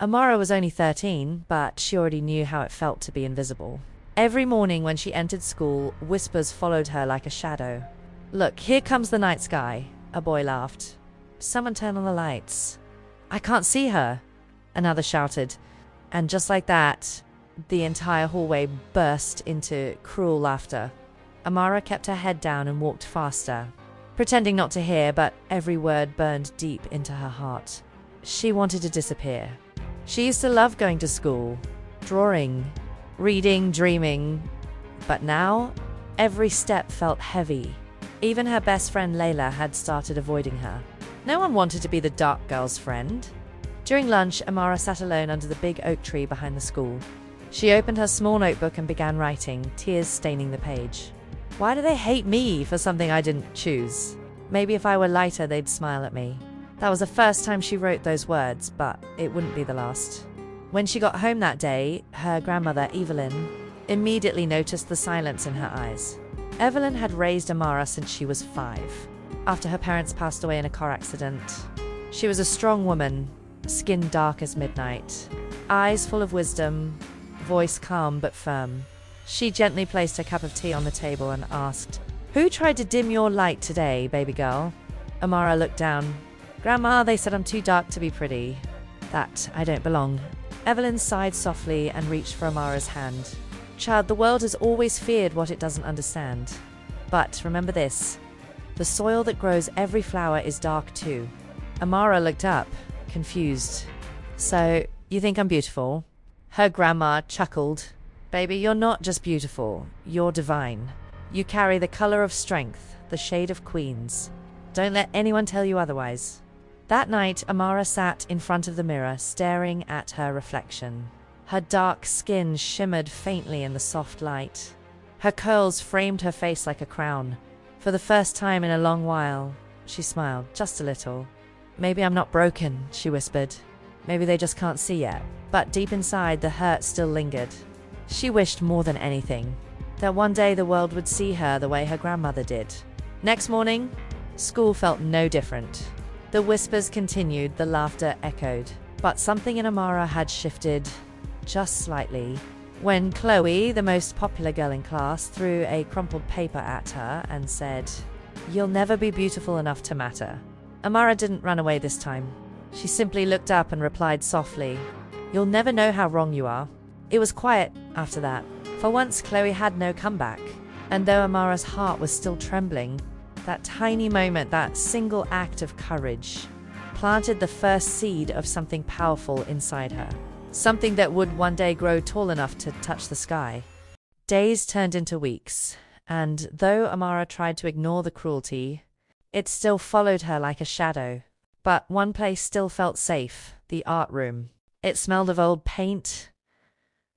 Amara was only 13, but she already knew how it felt to be invisible. Every morning when she entered school, whispers followed her like a shadow. "Look, here comes the night sky," a boy laughed. "Someone turn on the lights." "I can't see her," another shouted. And just like that, the entire hallway burst into cruel laughter. Amara kept her head down and walked faster, pretending not to hear, but every word burned deep into her heart. She wanted to disappear. She used to love going to school, drawing, reading, dreaming. But now, every step felt heavy. Even her best friend Layla had started avoiding her. No one wanted to be the dark girl's friend. During lunch, Amara sat alone under the big oak tree behind the school. She opened her small notebook and began writing, tears staining the page. Why do they hate me for something I didn't choose? Maybe if I were lighter, they'd smile at me. That was the first time she wrote those words, but it wouldn't be the last. When she got home that day, her grandmother, Evelyn, immediately noticed the silence in her eyes. Evelyn had raised Amara since she was 5, after her parents passed away in a car accident. She was a strong woman, skin dark as midnight, eyes full of wisdom, voice calm but firm. She gently placed her cup of tea on the table and asked, "Who tried to dim your light today, baby girl?" Amara looked down. "Grandma, they said I'm too dark to be pretty. That I don't belong." Evelyn sighed softly and reached for Amara's hand. "Child, the world has always feared what it doesn't understand. But remember this, the soil that grows every flower is dark too." Amara looked up, confused. "So, you think I'm beautiful?" Her grandma chuckled. "Baby, you're not just beautiful, you're divine. You carry the color of strength, the shade of queens. Don't let anyone tell you otherwise." That night, Amara sat in front of the mirror, staring at her reflection. Her dark skin shimmered faintly in the soft light. Her curls framed her face like a crown. For the first time in a long while, she smiled, just a little. "Maybe I'm not broken," she whispered. "Maybe they just can't see yet." But deep inside, the hurt still lingered. She wished more than anything that one day the world would see her the way her grandmother did. Next morning, school felt no different. The whispers continued, the laughter echoed. But something in Amara had shifted, just slightly. When Chloe, the most popular girl in class, threw a crumpled paper at her and said, "You'll never be beautiful enough to matter." Amara didn't run away this time. She simply looked up and replied softly, "You'll never know how wrong you are." It was quiet after that. For once, Chloe had no comeback. And though Amara's heart was still trembling, that tiny moment, that single act of courage, planted the first seed of something powerful inside her. Something that would one day grow tall enough to touch the sky. Days turned into weeks, and though Amara tried to ignore the cruelty, it still followed her like a shadow. But one place still felt safe, the art room. It smelled of old paint,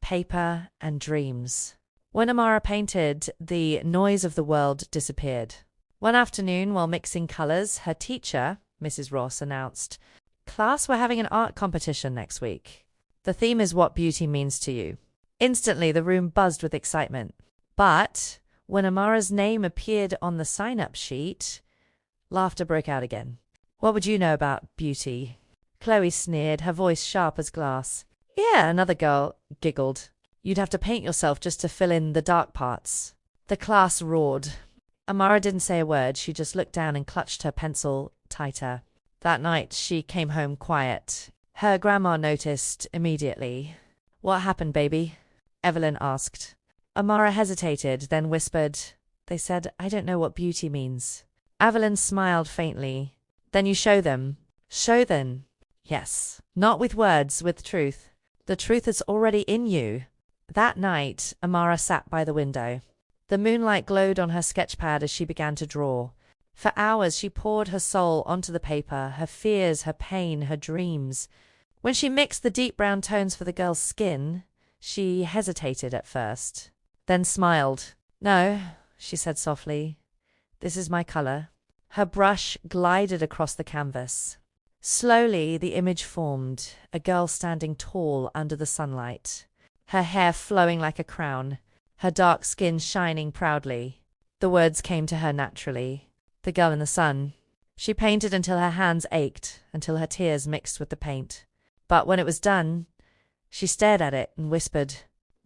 paper, and dreams. When Amara painted, the noise of the world disappeared. One afternoon, while mixing colors, her teacher, Mrs. Ross, announced, "Class, we're having an art competition next week. The theme is what beauty means to you." Instantly, the room buzzed with excitement. But when Amara's name appeared on the sign-up sheet, laughter broke out again. "What would you know about beauty?" Chloe sneered, her voice sharp as glass. "Yeah," another girl giggled. "You'd have to paint yourself just to fill in the dark parts." The class roared. Amara didn't say a word. She just looked down and clutched her pencil tighter. That night, she came home quiet. Her grandma noticed immediately. "What happened, baby?" Evelyn asked. Amara hesitated, then whispered, "They said I don't know what beauty means." Evelyn smiled faintly. "Then you show them." "Show them?" "Yes. Not with words, with truth. The truth is already in you." That night, Amara sat by the window. The moonlight glowed on her sketchpad as she began to draw. For hours, she poured her soul onto the paper, her fears, her pain, her dreams. When she mixed the deep brown tones for the girl's skin, she hesitated at first, then smiled. "No," she said softly. "This is my color." Her brush glided across the canvas. Slowly, the image formed, a girl standing tall under the sunlight, her hair flowing like a crown, her dark skin shining proudly. The words came to her naturally. The girl in the sun. She painted until her hands ached, until her tears mixed with the paint. But when it was done, she stared at it and whispered,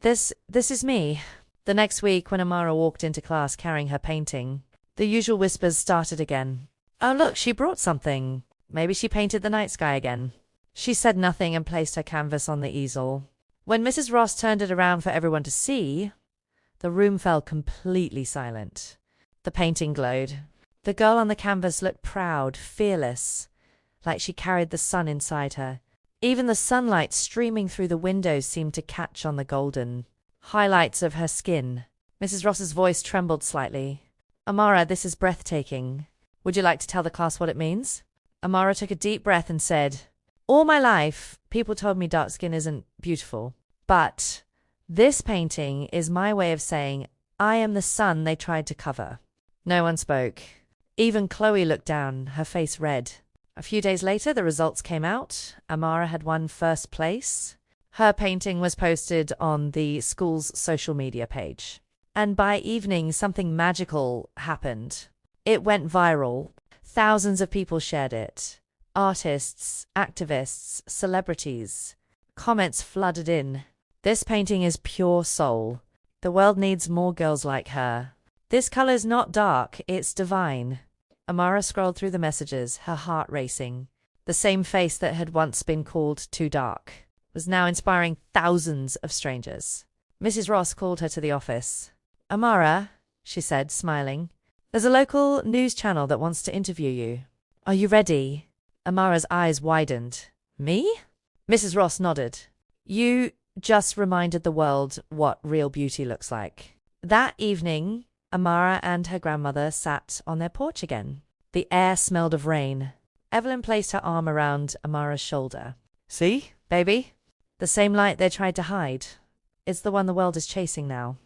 This is me." The next week, when Amara walked into class carrying her painting, the usual whispers started again. "Oh, look, she brought something. Maybe she painted the night sky again." She said nothing and placed her canvas on the easel. When Mrs. Ross turned it around for everyone to see, the room fell completely silent. The painting glowed. The girl on the canvas looked proud, fearless, like she carried the sun inside her. Even the sunlight streaming through the windows seemed to catch on the golden highlights of her skin. Mrs. Ross's voice trembled slightly. "Amara, this is breathtaking. Would you like to tell the class what it means?" Amara took a deep breath and said, "All my life, people told me dark skin isn't beautiful. But this painting is my way of saying I am the sun they tried to cover." No one spoke. Even Chloe looked down, her face red. A few days later, the results came out. Amara had won first place. Her painting was posted on the school's social media page. And by evening, something magical happened. It went viral. Thousands of people shared it. Artists, activists, celebrities. Comments flooded in. "This painting is pure soul. The world needs more girls like her. This color's not dark, it's divine." Amara scrolled through the messages, her heart racing. The same face that had once been called too dark was now inspiring thousands of strangers. Mrs. Ross called her to the office. "Amara," she said, smiling, "there's a local news channel that wants to interview you. Are you ready?" Amara's eyes widened. "Me?" Mrs. Ross nodded. "You just reminded the world what real beauty looks like." That evening, Amara and her grandmother sat on their porch again. The air smelled of rain. Evelyn placed her arm around Amara's shoulder. "See, baby? The same light they tried to hide. It's the one the world is chasing now."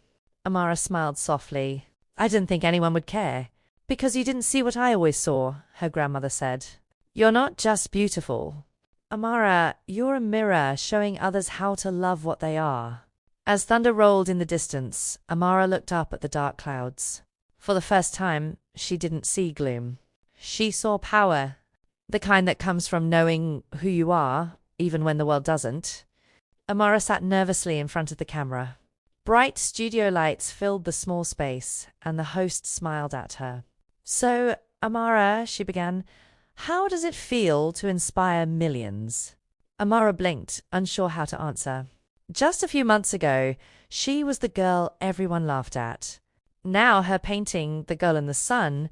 Amara smiled softly. "I didn't think anyone would care. Because you didn't see what I always saw," her grandmother said. "You're not just beautiful. Amara, you're a mirror showing others how to love what they are." As thunder rolled in the distance, Amara looked up at the dark clouds. For the first time, she didn't see gloom. She saw power, the kind that comes from knowing who you are, even when the world doesn't. Amara sat nervously in front of the camera. Bright studio lights filled the small space, and the host smiled at her. "So, Amara," she began, "how does it feel to inspire millions?" Amara blinked, unsure how to answer. Just a few months ago, she was the girl everyone laughed at. Now her painting, The Girl in the Sun,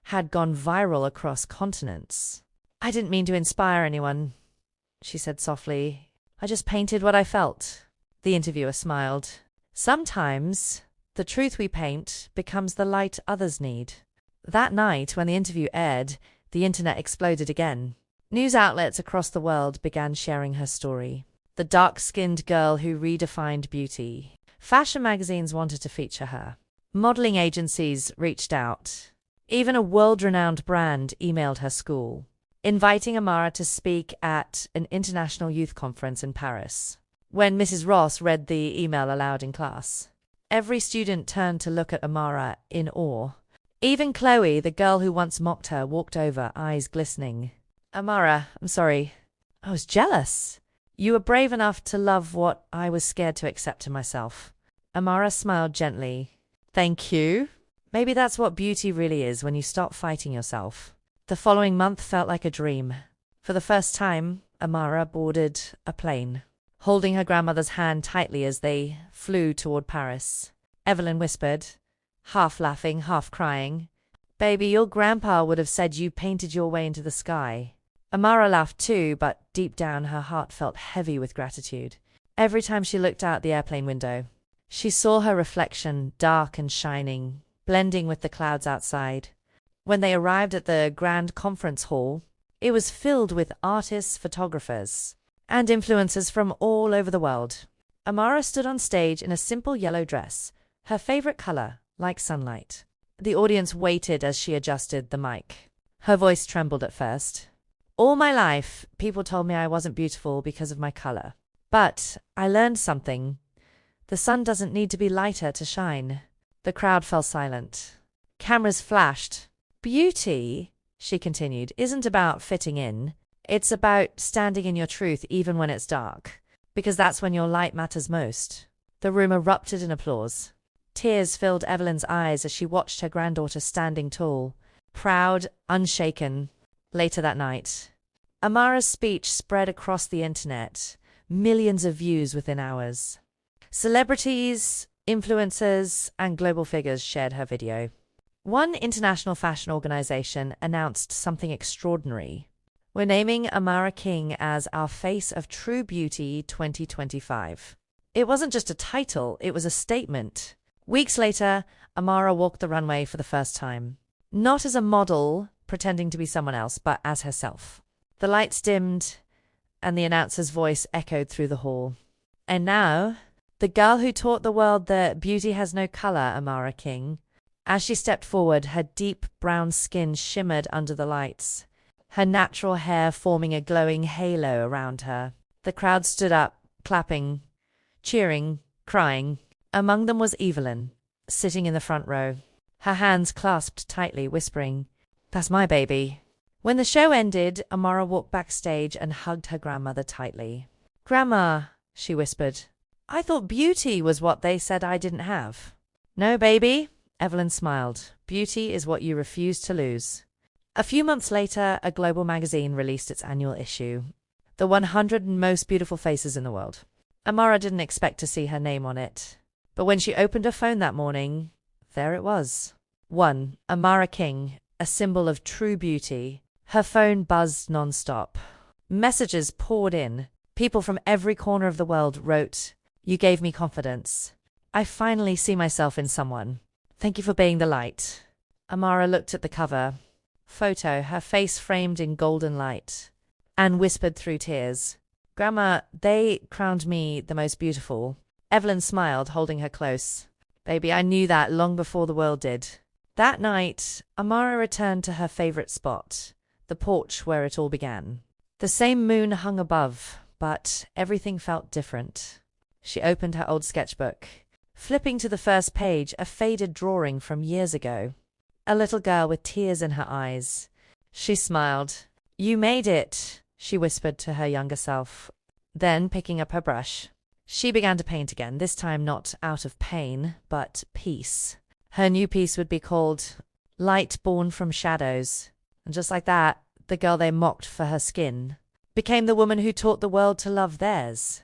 had gone viral across continents. "I didn't mean to inspire anyone," she said softly. "I just painted what I felt." The interviewer smiled. "Sometimes the truth we paint becomes the light others need." That night, when the interview aired, the internet exploded again. News outlets across the world began sharing her story. The dark-skinned girl who redefined beauty. Fashion magazines wanted to feature her. Modeling agencies reached out. Even a world-renowned brand emailed her school, inviting Amara to speak at an international youth conference in Paris. When Mrs. Ross read the email aloud in class, every student turned to look at Amara in awe. Even Chloe, the girl who once mocked her, walked over, eyes glistening. "Amara, I'm sorry. I was jealous. You were brave enough to love what I was scared to accept in myself." Amara smiled gently. "Thank you. Maybe that's what beauty really is when you stop fighting yourself." The following month felt like a dream. For the first time, Amara boarded a plane, holding her grandmother's hand tightly as they flew toward Paris. Evelyn whispered, half laughing, half crying, "Baby, your grandpa would have said you painted your way into the sky." Amara laughed too, but deep down her heart felt heavy with gratitude. Every time she looked out the airplane window, she saw her reflection, dark and shining, blending with the clouds outside. When they arrived at the grand conference hall, it was filled with artists, photographers, and influencers from all over the world. Amara stood on stage in a simple yellow dress, her favorite color, like sunlight. The audience waited as she adjusted the mic. Her voice trembled at first. "All my life, people told me I wasn't beautiful because of my color. But I learned something. The sun doesn't need to be lighter to shine." The crowd fell silent. Cameras flashed. "Beauty," she continued, "isn't about fitting in. It's about standing in your truth even when it's dark, because that's when your light matters most. The room erupted in applause. Tears filled Evelyn's eyes as she watched her granddaughter standing tall, proud, unshaken. Later that night, Amara's speech spread across the internet, millions of views within hours. Celebrities, influencers, and global figures shared her video. One international fashion organization announced something extraordinary. We're naming Amara King as our Face of True Beauty 2025. It wasn't just a title, it was a statement. Weeks later, Amara walked the runway for the first time. Not as a model, pretending to be someone else, but as herself. The lights dimmed, and the announcer's voice echoed through the hall. And now, the girl who taught the world that beauty has no color, Amara King. As she stepped forward, her deep brown skin shimmered under the lights, her natural hair forming a glowing halo around her. The crowd stood up, clapping, cheering, crying. Among them was Evelyn, sitting in the front row, her hands clasped tightly, whispering, "That's my baby." When the show ended, Amara walked backstage and hugged her grandmother tightly. "Grandma," she whispered, "I thought beauty was what they said I didn't have." "No, baby," Evelyn smiled. "Beauty is what you refuse to lose." A few months later, a global magazine released its annual issue, The 100 Most Beautiful Faces in the World. Amara didn't expect to see her name on it. But when she opened her phone that morning, there it was. 1. Amara King, a symbol of true beauty. Her phone buzzed nonstop. Messages poured in. People from every corner of the world wrote, "You gave me confidence. I finally see myself in someone. Thank you for being the light." Amara looked at the cover photo, her face framed in golden light, and whispered through tears, "Grandma, they crowned me the most beautiful." Evelyn smiled, holding her close. "Baby, I knew that long before the world did." That night, Amara returned to her favorite spot, the porch where it all began. The same moon hung above, but everything felt different. She opened her old sketchbook, flipping to the first page, a faded drawing from years ago. A little girl with tears in her eyes. She smiled. "You made it," she whispered to her younger self. Then, picking up her brush, she began to paint again, this time not out of pain, but peace. Her new piece would be called Light Born from Shadows. And just like that, the girl they mocked for her skin became the woman who taught the world to love theirs.